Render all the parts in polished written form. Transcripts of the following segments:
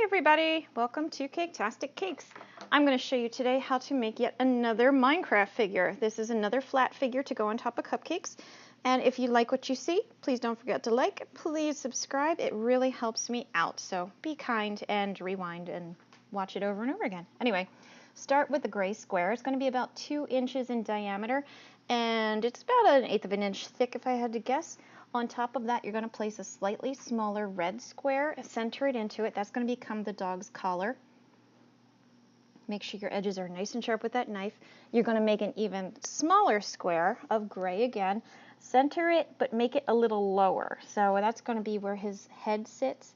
everybody, welcome to Caketastic Cakes. I'm going to show you today how to make yet another Minecraft figure. This is another flat figure to go on top of cupcakes. And if you like what you see, please don't forget to like, please subscribe. It really helps me out. So be kind and rewind and watch it over and over again. Anyway, start with the gray square. It's going to be about 2 inches in diameter and it's about 1/8 of an inch thick if I had to guess. On top of that, you're going to place a slightly smaller red square, center it into it. That's going to become the dog's collar. Make sure your edges are nice and sharp with that knife. You're going to make an even smaller square of gray again. Center it, but make it a little lower. So that's going to be where his head sits.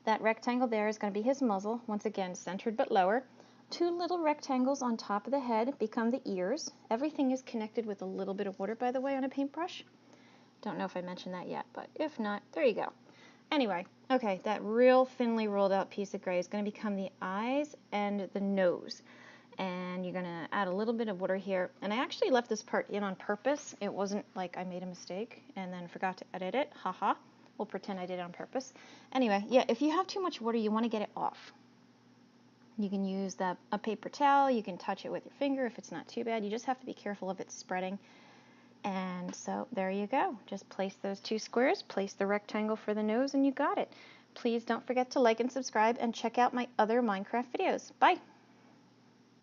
That rectangle there is going to be his muzzle. Once again, centered but lower. 2 little rectangles on top of the head become the ears. Everything is connected with a little bit of water, by the way, on a paintbrush. Don't know if I mentioned that yet, but if not, there you go. Anyway, okay, that real thinly rolled out piece of gray is going to become the eyes and the nose. And you're going to add a little bit of water here. And I actually left this part in on purpose. It wasn't like I made a mistake and then forgot to edit it. Haha. We'll pretend I did it on purpose. Anyway, yeah, if you have too much water, you want to get it off. You can use a paper towel. You can touch it with your finger if it's not too bad. You just have to be careful of it spreading. And so there you go. Just place those 2 squares, place the rectangle for the nose, and you got it. Please don't forget to like and subscribe and check out my other Minecraft videos. Bye!